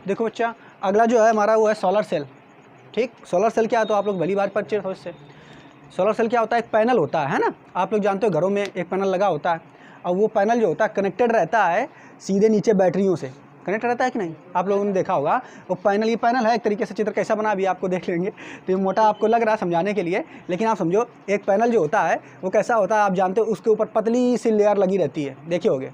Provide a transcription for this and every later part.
देखो बच्चा, अगला जो है हमारा वो है सोलर सेल। ठीक, सोलर सेल क्या है तो आप लोग भली बात परिचित हो इससे। सोलर सेल क्या होता है, एक पैनल होता है ना, आप लोग जानते हो घरों में एक पैनल लगा होता है, और वो पैनल जो होता है कनेक्टेड रहता है सीधे नीचे बैटरियों से, कनेक्ट रहता है कि नहीं, आप लोगों ने देखा होगा। वो पैनल, ये पैनल है एक तरीके से, चित्र कैसा बना अभी आपको देख लेंगे, तो ये मोटा आपको लग रहा है समझाने के लिए, लेकिन आप समझो एक पैनल जो होता है वो कैसा होता है, आप जानते हो उसके ऊपर पतली सी लेयर लगी रहती है, देखे होगे।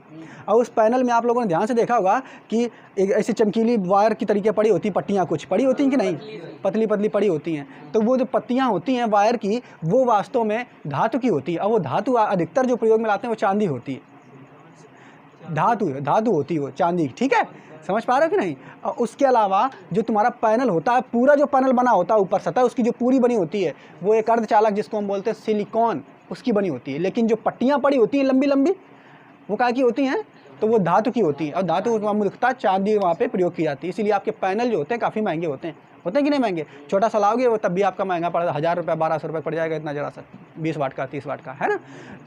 और उस पैनल में आप लोगों ने ध्यान से देखा होगा कि एक ऐसी चमकीली वायर की तरीके पड़ी होती, पट्टियाँ कुछ पड़ी होती हैं कि नहीं, पतली पतली पड़ी होती हैं। तो वो जो पत्तियाँ होती हैं वायर की, वो वास्तव में धातु की होती है, और वो धातु अधिकतर जो प्रयोग में लाते हैं वो चांदी होती है, धातु होती है वो चांदी। ठीक है, समझ पा रहे हो कि नहीं। और उसके अलावा जो तुम्हारा पैनल होता है, पूरा जो पैनल बना होता है ऊपर सतह उसकी जो पूरी बनी होती है, वो एक अर्धचालक जिसको हम बोलते हैं सिलिकॉन, उसकी बनी होती है। लेकिन जो पट्टियाँ पड़ी होती हैं लंबी लंबी, वो क्या की होती हैं, तो वो धातु की होती है, और धातु मुख्यतः चांदी वहाँ पे प्रयोग की जाती है। इसीलिए आपके पैनल जो होते हैं काफ़ी महंगे होते हैं कि नहीं महंगे। छोटा सा लाओगे वो तब भी आपका महंगा पड़ेगा, 1000 रुपये 1200 रुपये पड़ जाएगा, इतना जरा सा 20 वाट का 30 वाट का, है ना।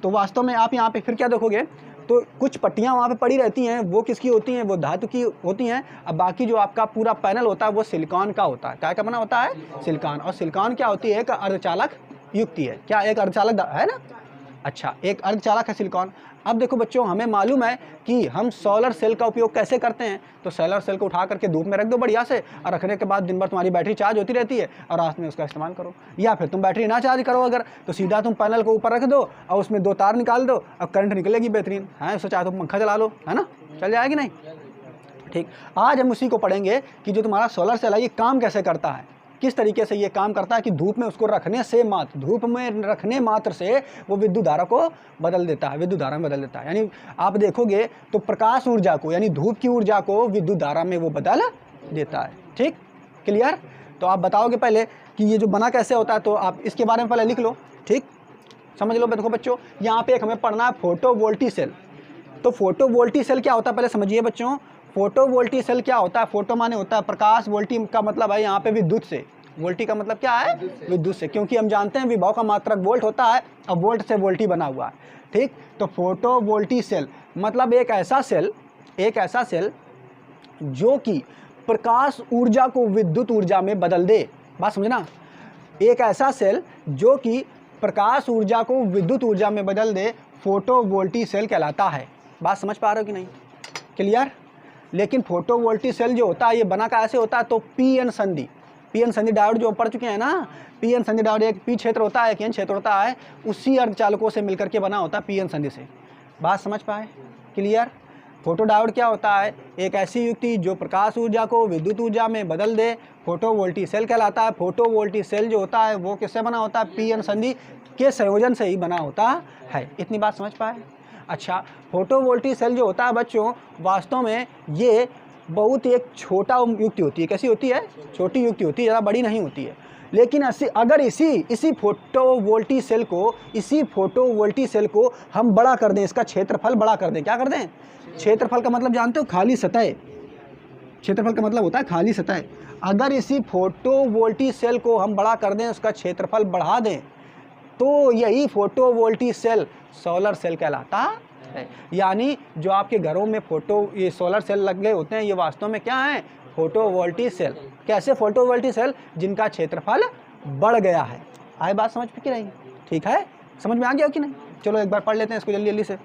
तो वास्तव में आप यहाँ पे फिर क्या देखोगे, तो कुछ पट्टियाँ वहाँ पे पड़ी रहती हैं, वो किसकी होती हैं, वो धातु की होती हैं। अब बाकी जो आपका पूरा पैनल होता है वो सिलिकॉन का होता है। क्या बना होता है, सिलिकॉन। और सिलिकॉन क्या होती है, एक अर्धचालक युक्ति है। क्या, एक अर्धचालक है ना, अच्छा, एक अर्धचालक है सिलिकॉन। अब देखो बच्चों, हमें मालूम है कि हम सोलर सेल का उपयोग कैसे करते हैं। तो सोलर सेल को उठा करके धूप में रख दो बढ़िया से, और रखने के बाद दिन भर तुम्हारी बैटरी चार्ज होती रहती है, और रात में उसका इस्तेमाल करो। या फिर तुम बैटरी ना चार्ज करो अगर, तो सीधा तुम पैनल को ऊपर रख दो और उसमें 2 तार निकाल दो, और करंट निकलेगी बेहतरीन, है। उससे चाहे तो पंखा चला लो, है ना, चल जाएगी नहीं। ठीक, आज हम उसी को पढ़ेंगे कि जो तुम्हारा सोलर सेल है ये काम कैसे करता है, किस तरीके से ये काम करता है कि धूप में उसको रखने से मात्र, धूप में रखने मात्र से वो विद्युत धारा को बदल देता है, विद्युत धारा में बदल देता है। यानी आप देखोगे तो प्रकाश ऊर्जा को, यानी धूप की ऊर्जा को विद्युत धारा में वो बदल देता है। ठीक, क्लियर। तो आप बताओगे पहले कि ये जो बना कैसे होता है, तो आप इसके बारे में पहले लिख लो। ठीक, समझ लो। देखो बच्चों, यहाँ पे एक हमें पढ़ना है फोटोवोल्टिक सेल। तो फोटोवोल्टिक सेल क्या होता है पहले समझिए बच्चों। फोटोवोल्टिक सेल क्या होता है, फोटो माने होता है प्रकाश, वोल्टी का मतलब है यहाँ पे विद्युत से, वोल्टी का मतलब क्या है, विद्युत से, क्योंकि हम जानते हैं विभव का मात्रक वोल्ट होता है, और वोल्ट से वोल्टी बना हुआ है। ठीक, तो फोटोवोल्टिक सेल मतलब एक ऐसा सेल जो कि प्रकाश ऊर्जा को विद्युत ऊर्जा में बदल दे। बात समझना, एक ऐसा सेल जो कि प्रकाश ऊर्जा को विद्युत ऊर्जा में बदल दे, फोटोवोल्टिक सेल कहलाता है। बात समझ पा रहे हो कि नहीं, क्लियर। लेकिन फोटोवोल्टिक सेल जो होता है ये बना कैसे होता है, तो पीएन संधि डायोड जो पढ़ चुके हैं ना, पीएन संधि डायोड, एक पी क्षेत्र होता है, एक एन क्षेत्र होता है, उसी अर्धचालकों से मिलकर के बना होता है पीएन संधि से। बात समझ पाए, क्लियर। फोटो डायोड क्या होता है, एक ऐसी युक्ति जो प्रकाश ऊर्जा को विद्युत ऊर्जा में बदल दे, फोटोवोल्टिक सेल कहलाता है। फोटोवोल्टिक सेल जो होता है वो किससे बना होता है, पीएन संधि के संयोजन से ही बना होता है। इतनी बात समझ पाए। अच्छा, फोटोवोल्टिक सेल जो होता है बच्चों, वास्तव में ये बहुत एक छोटा युक्ति होती है। कैसी होती है, छोटी युक्ति होती है, ज़्यादा बड़ी नहीं होती है। लेकिन अगर इसी फोटोवोल्टिक सेल को हम बड़ा कर दें, इसका क्षेत्रफल बड़ा कर दें, क्या कर दें, क्षेत्रफल का मतलब जानते हो, खाली सतह। क्षेत्रफल का मतलब होता है खाली सतह। अगर इसी फोटोवोल्टिक सेल को हम बड़ा कर दें, उसका क्षेत्रफल बढ़ा दें, तो यही फोटोवोल्टिक सेल सोलर सेल कहलाता है। यानी जो आपके घरों में ये सोलर सेल लगे होते हैं, ये वास्तव में क्या है, फोटोवोल्टिक सेल। कैसे फोटोवोल्टिक सेल, जिनका क्षेत्रफल बढ़ गया है। आए बात समझ में कि नहीं, ठीक है, समझ में आ गया हो कि नहीं। चलो एक बार पढ़ लेते हैं इसको जल्दी जल्दी से।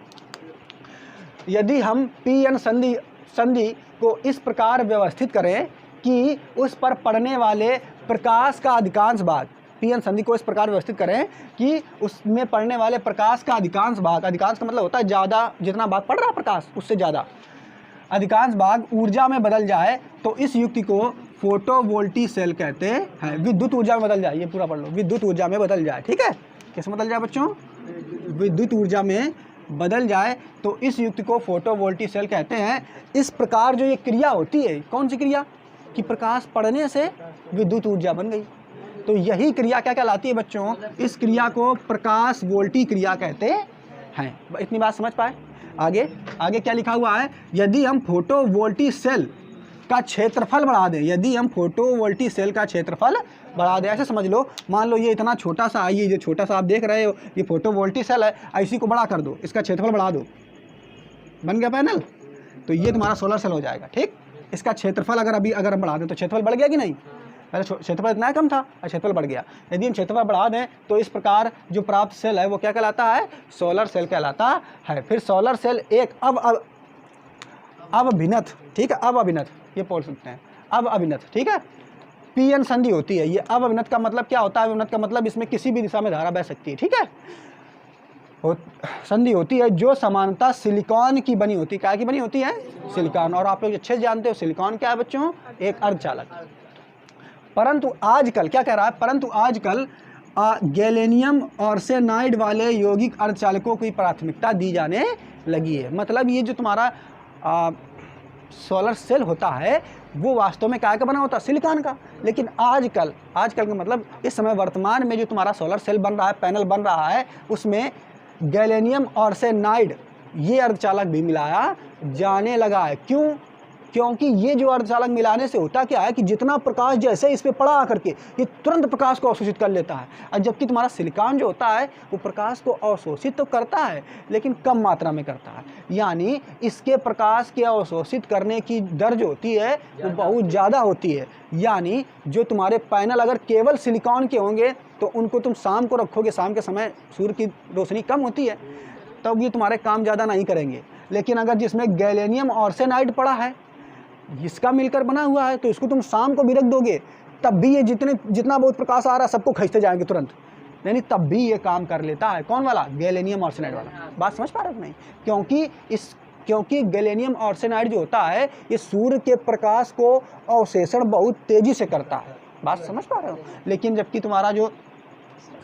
यदि हम पीएन संधि को इस प्रकार व्यवस्थित करें कि उस पर पड़ने वाले प्रकाश का अधिकांश भाग, पीएन संधि को इस प्रकार व्यवस्थित करें कि उसमें पड़ने वाले प्रकाश का अधिकांश भाग, अधिकांश का मतलब होता है ज़्यादा, जितना भाग पड़ रहा है प्रकाश उससे ज़्यादा, अधिकांश भाग ऊर्जा में बदल जाए, तो इस युक्ति को फोटोवोल्टिक सेल कहते हैं। विद्युत ऊर्जा में बदल जाए, ये पूरा पढ़ लो, विद्युत ऊर्जा में बदल जाए। ठीक है, कैसे बदल जाए बच्चों, विद्युत ऊर्जा में बदल जाए, तो इस युक्ति को फोटोवोल्टिक सेल कहते हैं। इस प्रकार जो ये क्रिया होती है, कौन सी क्रिया, कि प्रकाश पड़ने से विद्युत ऊर्जा बन गई, तो यही क्रिया क्या कहलाती है बच्चों, इस क्रिया को प्रकाश वोल्टिक क्रिया कहते हैं। इतनी बात समझ पाए। आगे क्या लिखा हुआ है, यदि हम फोटोवोल्टिक सेल का क्षेत्रफल बढ़ा दें, यदि हम फोटोवोल्टिक सेल का क्षेत्रफल बढ़ा दें, ऐसे समझ लो, मान लो ये इतना छोटा सा, ये जो छोटा सा आप देख रहे हो ये फोटोवोल्टिक सेल है, इसी को बड़ा कर दो, इसका क्षेत्रफल बढ़ा दो, बन गया पैनल, तो ये तुम्हारा सोलर सेल हो जाएगा। ठीक, इसका क्षेत्रफल अगर हम बढ़ा दें तो क्षेत्रफल बढ़ गया कि नहीं? पहले क्षेत्रफल इतना कम था और क्षेत्रफल बढ़ गया। यदि हम क्षेत्रफल बढ़ा दें तो इस प्रकार जो प्राप्त सेल है वो क्या कहलाता है? सोलर सेल कहलाता है। फिर सोलर सेल एक अभिनत, ठीक है, अभिनत, ये बोल सकते हैं अभिनत, ठीक है, पीएन संधि होती है। ये अभिनत का मतलब क्या होता है? अभिनत का मतलब इसमें किसी भी दिशा में धारा बह सकती है, ठीक है। संधि होती है जो समानता सिलिकॉन की बनी होती है। क्या की बनी होती है? सिलिकॉन। और आप लोग अच्छे से जानते हो सिलिकॉन क्या है बच्चों? एक अर्धचालक। परंतु आजकल क्या कह रहा है? परंतु आजकल गैलेनियम आर्सेनाइड वाले यौगिक अर्धचालकों की प्राथमिकता दी जाने लगी है। मतलब ये जो तुम्हारा सोलर सेल होता है वो वास्तव में क्या का बना होता है? सिलिकॉन का। लेकिन आजकल का मतलब इस समय वर्तमान में जो तुम्हारा सोलर सेल बन रहा है, पैनल बन रहा है, उसमें गैलेनियम आर्सेनाइड ये अर्धचालक भी मिलाया जाने लगा है। क्यों? क्योंकि ये जो अर्धचालक मिलाने से होता क्या है कि जितना प्रकाश जैसे इस पे पड़ा आकर के ये तुरंत प्रकाश को अवशोषित कर लेता है। और जबकि तुम्हारा सिलिकॉन जो होता है वो प्रकाश को अवशोषित तो करता है लेकिन कम मात्रा में करता है। यानी इसके प्रकाश के अवशोषित करने की दर जो होती है वो बहुत ज़्यादा होती है। यानी जो तुम्हारे पैनल अगर केवल सिलिकॉन के होंगे तो उनको तुम शाम को रखोगे, शाम के समय सूर्य की रोशनी कम होती है, तब ये तुम्हारे काम ज़्यादा नहीं करेंगे। लेकिन अगर जिसमें गैलेनियम आर्सेनाइड पड़ा है, इसका मिलकर बना हुआ है, तो इसको तुम शाम को भी रख दोगे तब भी ये जितना बहुत प्रकाश आ रहा है सबको खींचते जाएंगे तुरंत, यानी तब भी ये काम कर लेता है। कौन वाला? गैलेनियम आर्सेनाइड वाला। बात समझ पा रहे हो नहीं? क्योंकि गैलेनियम आर्सेनाइड जो होता है ये सूर्य के प्रकाश को अवशोषण बहुत तेजी से करता है। बात समझ पा रहे हो? लेकिन जबकि तुम्हारा जो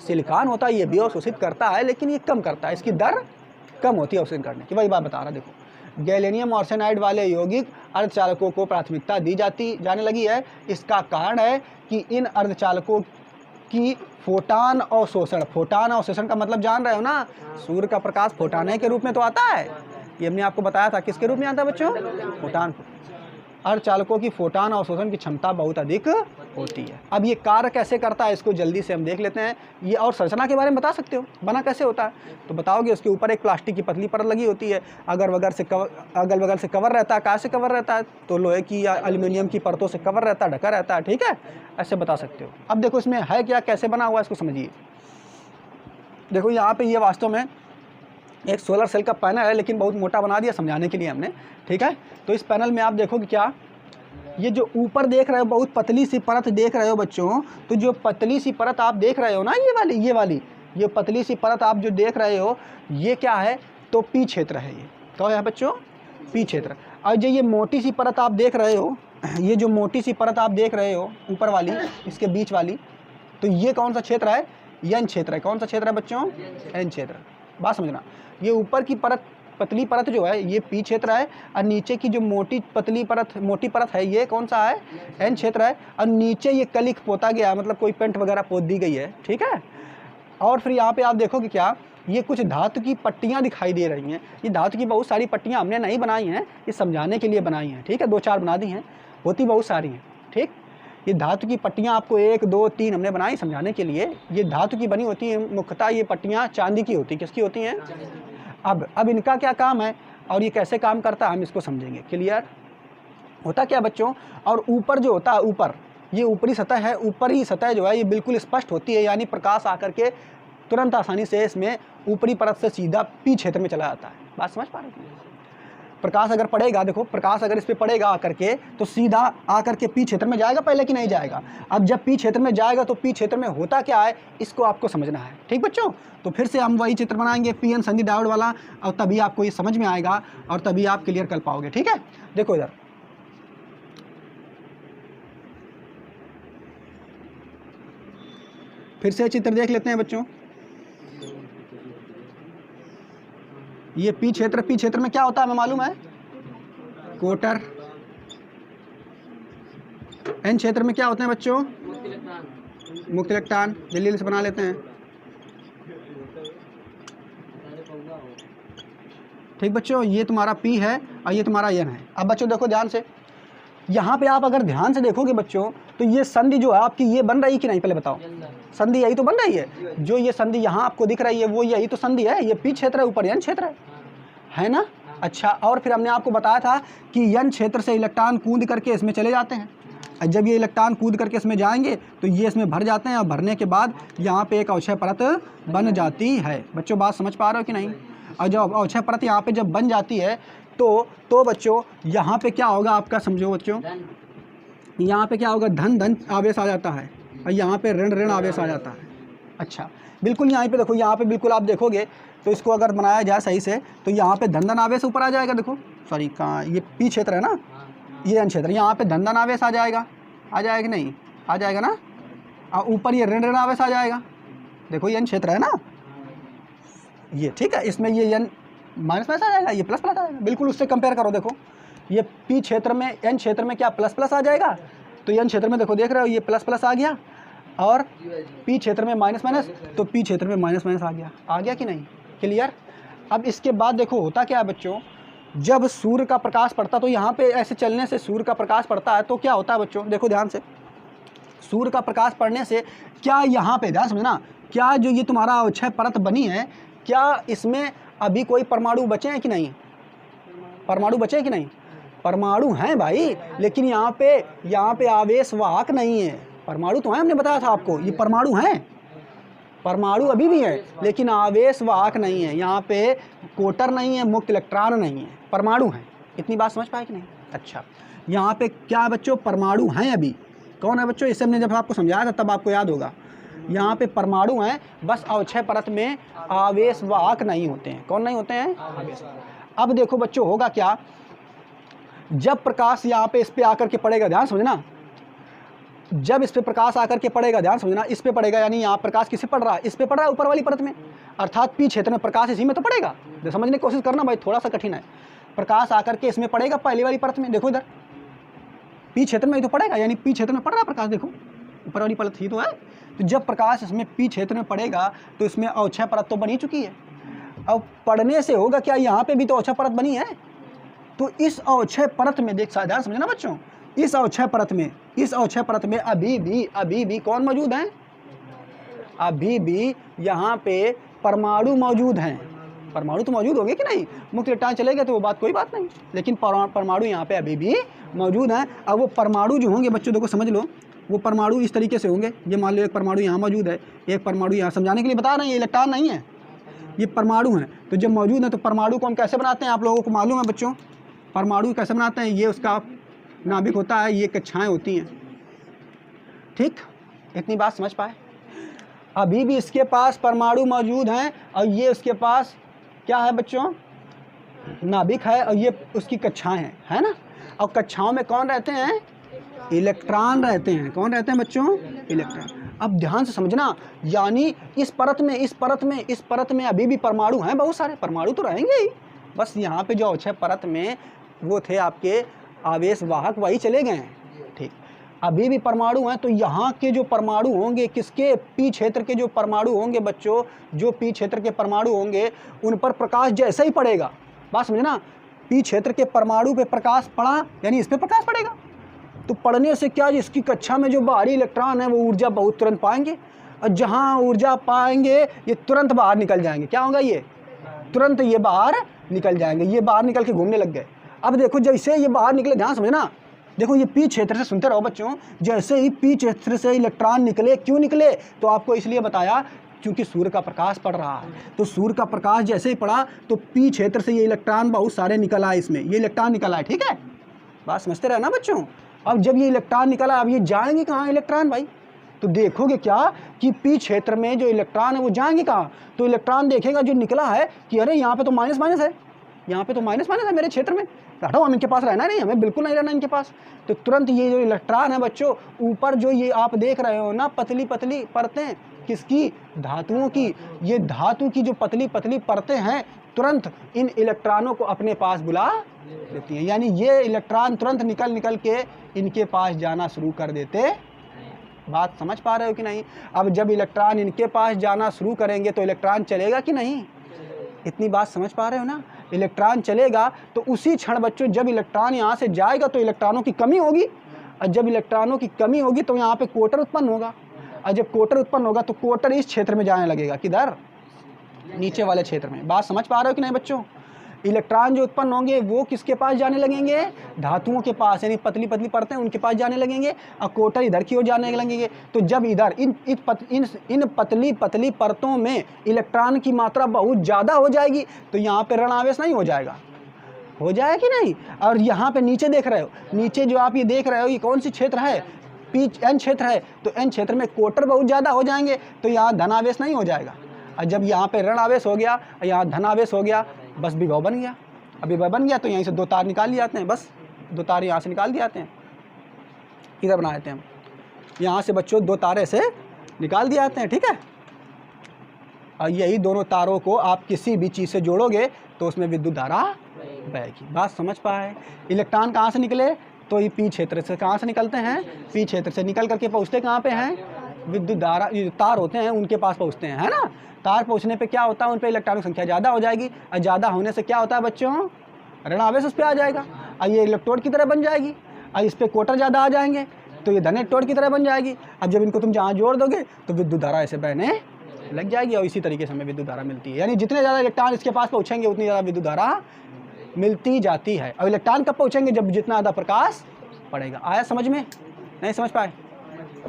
सिलिकॉन होता है ये भी अवशोषित करता है लेकिन ये कम करता है, इसकी दर कम होती है अवशोषित करने की। वही बात बता रहा, देखो गैलेनियम आर्सेनाइड वाले यौगिक अर्धचालकों को प्राथमिकता दी जाने लगी है। इसका कारण है कि इन अर्धचालकों की फोटान अवशोषण का मतलब जान रहे हो ना? सूर्य का प्रकाश फोटाने के रूप में तो आता है, ये हमने आपको बताया था। किसके रूप में आता है बच्चों? फोटान। अर्धचालकों की फोटान अवशोषण की क्षमता बहुत अधिक होती है। अब ये कार्य कैसे करता है इसको जल्दी से हम देख लेते हैं। ये और संरचना के बारे में बता सकते हो, बना कैसे होता है? तो बताओगे। उसके ऊपर एक प्लास्टिक की पतली परत लगी होती है, अगल बगल से कवर रहता है। कहाँ से कवर रहता है? तो लोहे की या एल्यूमिनियम की परतों से कवर रहता है, ढका रहता है, ठीक है, ऐसे बता सकते हो। अब देखो इसमें है क्या, कैसे बना हुआ है इसको समझिए। देखो यहाँ पे ये वास्तव में एक सोलर सेल का पैनल है लेकिन बहुत मोटा बना दिया समझाने के लिए हमने, ठीक है। तो इस पैनल में आप देखोगे क्या, ये जो ऊपर देख रहे हो बहुत पतली सी परत देख रहे हो बच्चों, तो जो पतली सी परत आप देख रहे हो ना, ये पतली सी परत आप जो देख रहे हो ये क्या है? तो पी क्षेत्र है। ये क्या है बच्चों? पी क्षेत्र। और जो ये मोटी सी परत आप देख रहे हो, ये जो मोटी सी परत आप देख रहे हो ऊपर वाली, इसके बीच वाली, तो ये कौन सा क्षेत्र है? एन क्षेत्र है। कौन सा क्षेत्र है बच्चों? एन क्षेत्र। बात समझना, ये ऊपर की परत पतली परत जो है ये पी क्षेत्र है, और नीचे की जो मोटी परत है ये कौन सा है? एन क्षेत्र है। और नीचे ये कलिक पोता गया है, मतलब कोई पेंट वगैरह पोत दी गई है, ठीक है। और फिर यहाँ पे आप देखोगे क्या, ये कुछ धातु की पट्टियाँ दिखाई दे रही हैं। ये धातु की बहुत सारी पट्टियाँ हमने नहीं बनाई हैं, ये समझाने के लिए बनाई हैं, ठीक है। 2-4 बना दी हैं, होती बहुत सारी हैं, ठीक। ये धातु की पट्टियाँ आपको 1, 2, 3 हमने बनाई समझाने के लिए। ये धातु की बनी होती है, मुख्यतः ये पट्टियाँ चांदी की होती है। किसकी होती हैं? अब इनका क्या काम है और ये कैसे काम करता है हम इसको समझेंगे। क्लियर? होता क्या बच्चों, और ऊपर जो होता है, ऊपर ये ऊपरी सतह है, ऊपरी सतह जो है ये बिल्कुल स्पष्ट होती है, यानी प्रकाश आकर के तुरंत आसानी से इसमें ऊपरी परत से सीधा पी क्षेत्र में चला जाता है। बात समझ पा रहे हो? प्रकाश अगर पड़ेगा, देखो प्रकाश अगर इस पे पड़ेगा आकर के तो सीधा आकर के पी क्षेत्र में जाएगा पहले कि नहीं जाएगा? अब जब पी क्षेत्र में जाएगा तो पी क्षेत्र में होता क्या है इसको आपको समझना है, ठीक बच्चों। तो फिर से हम वही चित्र बनाएंगे पीएन संधि डायोड वाला, और तभी आपको ये समझ में आएगा और तभी आप क्लियर कर पाओगे, ठीक है। देखो इधर फिर से चित्र देख लेते हैं बच्चों। ये पी क्षेत्र में क्या होता है हमें मालूम है? कोटर। एन क्षेत्र में क्या होते हैं बच्चों? मुक्त इलेक्ट्रॉन। जल्दी से बना लेते हैं, ठीक बच्चों। ये तुम्हारा पी है और ये तुम्हारा एन है। अब बच्चों देखो ध्यान से, यहाँ पे आप अगर ध्यान से देखोगे बच्चों तो ये संधि जो है आपकी ये बन रही कि नहीं, पहले बताओ। संधि यही तो बन रही है, जो ये संधि यहाँ आपको दिख रही है वो यही तो संधि है। ये पी क्षेत्र है, ऊपर एन क्षेत्र है ना। अच्छा, और फिर हमने आपको बताया था कि n क्षेत्र से इलेक्ट्रॉन कूद करके इसमें चले जाते हैं। और जब ये इलेक्ट्रॉन कूद करके इसमें जाएंगे तो ये इसमें भर जाते हैं, और भरने के बाद यहाँ पे एक अवक्षय परत बन जाती है। बच्चों बात समझ पा रहे हो कि नहीं? और जब अवक्षय परत यहाँ पे जब बन जाती है तो बच्चों यहाँ पे क्या होगा आपका, समझो बच्चों, यहाँ पे क्या होगा, धन धन आवेश आ जाता है और यहाँ पे ऋण ऋण आवेश आ जाता है। अच्छा, बिल्कुल यहाँ पे देखो, यहाँ पे बिल्कुल आप देखोगे तो इसको अगर बनाया जाए सही से तो यहाँ पे धन धन आवेश ऊपर आ जाएगा। देखो सॉरी, कहाँ, ये पी क्षेत्र है ना, ये एन क्षेत्र, यहाँ पे धन धन आवेश आ जाएगा कि नहीं? आ जाएगा ना। और ऊपर ये ऋण ऋण आवेश आ जाएगा। देखो ये एन क्षेत्र है ना, ये ठीक है, इसमें ये एन माइनस प्लस आ जाएगा, ये प्लस प्लस आ जाएगा। बिल्कुल उससे कंपेयर करो, देखो ये पी क्षेत्र में, एन क्षेत्र में क्या प्लस प्लस आ जाएगा, तो एन क्षेत्र में देखो देख रहे हो ये प्लस प्लस आ गया, और पी क्षेत्र में माइनस माइनस, तो पी क्षेत्र में माइनस माइनस आ गया कि नहीं? क्लियर? अब इसके बाद देखो होता क्या है बच्चों, जब सूर्य का प्रकाश पड़ता तो यहाँ पे ऐसे चलने से सूर्य का प्रकाश पड़ता है तो क्या होता है बच्चों, देखो ध्यान से, सूर्य का प्रकाश पड़ने से क्या यहाँ पे, ध्यान समझना, क्या जो ये तुम्हारा अवक्षय परत बनी है, क्या इसमें अभी कोई परमाणु बचे हैं कि नहीं? परमाणु बचे हैं कि नहीं? परमाणु हैं भाई, लेकिन यहाँ पे आवेश वाहक नहीं है। परमाणु तो है, हमने बताया था आपको, ये परमाणु हैं, परमाणु अभी भी है, लेकिन आवेश वाहक नहीं है। यहाँ पे कोटर नहीं है, मुक्त इलेक्ट्रॉन नहीं है, परमाणु हैं। इतनी बात समझ पाए कि नहीं? अच्छा, यहाँ पे क्या है बच्चों, परमाणु हैं अभी। कौन है बच्चों? इससे हमने जब आपको समझाया था तब आपको याद होगा। यहाँ पे परमाणु हैं, बस अवक्षय परत में आवेश वाहक नहीं होते हैं। कौन नहीं होते हैं? आवेश। अब देखो बच्चों होगा क्या, जब प्रकाश यहाँ पे इस पे आकर के पड़ेगा, ध्यान समझना, जब इस पे प्रकाश आकर के पड़ेगा, ध्यान समझना, इस पे पड़ेगा, यानी यहाँ प्रकाश किसे पड़ रहा है? इस पे पड़ रहा है, ऊपर वाली परत में, अर्थात पी क्षेत्र में प्रकाश इसी में तो पड़ेगा। समझने की कोशिश करना भाई, थोड़ा सा कठिन है। प्रकाश आकर के इसमें पड़ेगा, पहली वाली परत में, देखो इधर पी क्षेत्र में ही तो पड़ेगा, यानी पी क्षेत्र में पड़ रहा है प्रकाश, देखो ऊपर वाली परत ही तो है। तो जब प्रकाश इसमें पी क्षेत्र में पड़ेगा तो इसमें अवक्षय परत तो बन ही चुकी है। अब पड़ने से होगा क्या, यहाँ पे भी तो अवक्षय परत बनी है, तो इस अवक्षय परत में देख, ध्यान समझना बच्चों, इस अवक्षय परत में अभी भी कौन मौजूद हैं? अभी भी यहाँ पे परमाणु मौजूद हैं। परमाणु तो मौजूद होंगे कि नहीं? मुक्त इलेक्ट्रॉन चले गए तो वो बात कोई बात नहीं, लेकिन परमाणु यहाँ पे अभी भी मौजूद हैं। अब वो परमाणु जो होंगे बच्चों, देखो समझ लो, वो परमाणु इस तरीके से होंगे। ये मान लो एक परमाणु यहाँ मौजूद है, एक परमाणु यहाँ, समझाने के लिए बता रहे हैं, ये इलेक्ट्रॉन नहीं है, ये परमाणु हैं। तो जब मौजूद हैं तो परमाणु को हम कैसे बनाते हैं, आप लोगों को मालूम है बच्चों, परमाणु कैसे बनाते हैं? ये उसका नाभिक होता है, ये कक्षाएं होती हैं, ठीक? इतनी बात समझ पाए? अभी भी इसके पास परमाणु मौजूद हैं, और ये उसके पास क्या है बच्चों, नाभिक है, और ये उसकी कक्षाएं हैं, है ना? और कक्षाओं में कौन रहते हैं? इलेक्ट्रॉन रहते हैं। कौन रहते हैं बच्चों? इलेक्ट्रॉन। अब ध्यान से समझना, यानी इस परत में अभी भी परमाणु हैं, बहुत सारे परमाणु तो रहेंगे ही, बस यहाँ पे जो अवक्षय परत में वो थे आपके आवेश वाहक, वही चले गए हैं, ठीक? अभी भी परमाणु हैं, तो यहाँ के जो परमाणु होंगे, किसके? पी क्षेत्र के जो परमाणु होंगे बच्चों, जो पी क्षेत्र के परमाणु होंगे, उन पर प्रकाश जैसे ही पड़ेगा, बात समझना, पी क्षेत्र के परमाणु पे प्रकाश पड़ा, यानी इस पे प्रकाश पड़ेगा, तो पड़ने से क्या, इसकी कक्षा में जो बाहरी इलेक्ट्रॉन है वो ऊर्जा बहुत तुरंत पाएंगे, और जहाँ ऊर्जा पाएंगे ये तुरंत बाहर निकल जाएंगे। क्या होगा? ये तुरंत ये बाहर निकल जाएंगे, ये बाहर निकल के घूमने लग गए। अब देखो जैसे ये बाहर निकले, ध्यान समझना, देखो ये पी क्षेत्र से, सुनते रहो बच्चों, जैसे ही पी क्षेत्र से इलेक्ट्रॉन निकले, क्यों निकले? तो आपको इसलिए बताया क्योंकि सूर्य का प्रकाश पड़ रहा है, तो सूर्य का प्रकाश जैसे ही पड़ा तो पी क्षेत्र से ये इलेक्ट्रॉन बहुत सारे निकल आए, इसमें ये इलेक्ट्रॉन निकल आए, ठीक है? बात समझते रहे ना बच्चों? अब जब ये इलेक्ट्रॉन निकला, अब ये जाएंगे कहाँ इलेक्ट्रॉन भाई? तो देखोगे क्या कि पी क्षेत्र में जो इलेक्ट्रॉन है वो जाएंगे कहाँ? तो इलेक्ट्रॉन देखेगा जो निकला है कि अरे यहाँ पे तो माइनस माइनस है, यहाँ पे तो माइनस माइनस है मेरे क्षेत्र में, हटाओ, हम इनके पास रहना नहीं, हमें बिल्कुल नहीं रहना इनके पास। तो तुरंत ये जो इलेक्ट्रॉन है बच्चों, ऊपर जो ये आप देख रहे हो ना, पतली पतली परतें, किसकी? धातुओं की। ये धातु की जो पतली पतली परतें हैं, तुरंत इन इलेक्ट्रॉनों को अपने पास बुला देती हैं, यानी ये इलेक्ट्रॉन तुरंत निकल के इनके पास जाना शुरू कर देते। बात समझ पा रहे हो कि नहीं? अब जब इलेक्ट्रॉन इनके पास जाना शुरू करेंगे तो इलेक्ट्रॉन चलेगा कि नहीं? इतनी बात समझ पा रहे हो ना? इलेक्ट्रॉन चलेगा तो उसी क्षण बच्चों जब इलेक्ट्रॉन यहाँ से जाएगा तो इलेक्ट्रॉनों की कमी होगी, और जब इलेक्ट्रॉनों की कमी होगी तो यहाँ पे कोटर उत्पन्न होगा, और जब कोटर उत्पन्न होगा तो कोटर इस क्षेत्र में जाने लगेगा, किधर? नीचे वाले क्षेत्र में। बात समझ पा रहे हो कि नहीं बच्चों? इलेक्ट्रॉन जो उत्पन्न होंगे वो किसके पास जाने लगेंगे, धातुओं के पास, यानी पतली पतली परतें उनके पास जाने लगेंगे, और कोटर इधर की ओर जाने लगेंगे। तो जब इधर इन पतली पतली परतों में इलेक्ट्रॉन की मात्रा बहुत ज़्यादा हो जाएगी तो यहाँ पे ऋण आवेश नहीं हो जाएगा, हो जाएगा कि नहीं। और यहाँ पे नीचे देख रहे हो, नीचे जो आप ये देख रहे हो ये कौन सी क्षेत्र है, पी एन क्षेत्र है। तो एन क्षेत्र में कोटर बहुत ज़्यादा हो जाएंगे तो यहाँ धनावेश नहीं हो जाएगा। और जब यहाँ पे ऋण आवेश हो गया, यहाँ धनावेश हो गया, बस विभव बन गया। अब विभव बन गया तो यहीं से दो तार निकाल लिए जाते हैं, बस दो तार यहाँ से निकाल दिए जाते हैं, इधर बना देते हैं हम, यहाँ से बच्चों दो तारे से निकाल दिए जाते हैं, ठीक है। और यही दोनों तारों को आप किसी भी चीज़ से जोड़ोगे तो उसमें विद्युत धारा बहेगी। बात समझ पाए। इलेक्ट्रॉन कहाँ से निकले, तो ये पी क्षेत्र से कहाँ से निकलते हैं, पी क्षेत्र से निकल करके पहुँचते कहाँ पे हैं, विद्युत धारा तार होते हैं उनके पास पहुँचते हैं, है ना। तार पहुँचने पे क्या होता है, उन पे इलेक्ट्रॉनों की संख्या ज़्यादा हो जाएगी, और ज़्यादा होने से क्या होता है बच्चों, ऋण आवेश उस पर आ जाएगा, और ये इलेक्ट्रोड की तरह बन जाएगी, और इस पर कोटर ज़्यादा आ जाएंगे तो ये धन इलेक्ट्रोड की तरह बन जाएगी। अब जब इनको तुम जहाँ जोड़ दोगे तो विद्युत धारा ऐसे बहने लग जाएगी, और इसी तरीके से हमें विद्युत धारा मिलती है। यानी जितने ज़्यादा इलेक्ट्रॉन इसके पास पहुँचेंगे उतनी ज़्यादा विद्युत धारा मिलती जाती है। और इलेक्ट्रॉन कब पहुँचेंगे, जब जितना ज़्यादा प्रकाश पड़ेगा। आया समझ में, नहीं समझ पाए,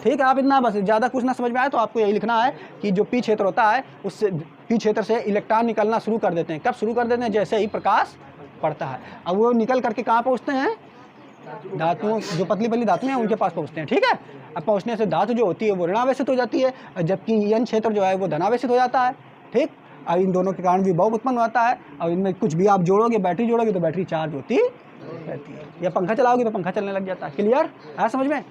ठीक है। आप इतना बस, ज़्यादा कुछ ना समझ में आए तो आपको यही लिखना है कि जो पी क्षेत्र होता है उससे, पी क्षेत्र से इलेक्ट्रॉन निकलना शुरू कर देते हैं। कब शुरू कर देते हैं, जैसे ही प्रकाश पड़ता है। अब वो निकल करके कहाँ पहुँचते हैं, धातुओं, जो पतली पतली धातुएं हैं उनके पास पहुँचते हैं, ठीक है। अब पहुँचने से धातु जो होती है वो ऋणावेशित हो जाती है, जबकि यन क्षेत्र जो है वो धनावेशित हो जाता है, ठीक। और इन दोनों के कारण विभव उत्पन्न होता है, और इनमें कुछ भी आप जोड़ोगे, बैटरी जोड़ोगे तो बैटरी चार्ज होती रहती है, या पंखा चलाओगे तो पंखा चलने लग जाता है। क्लियर है समझ में।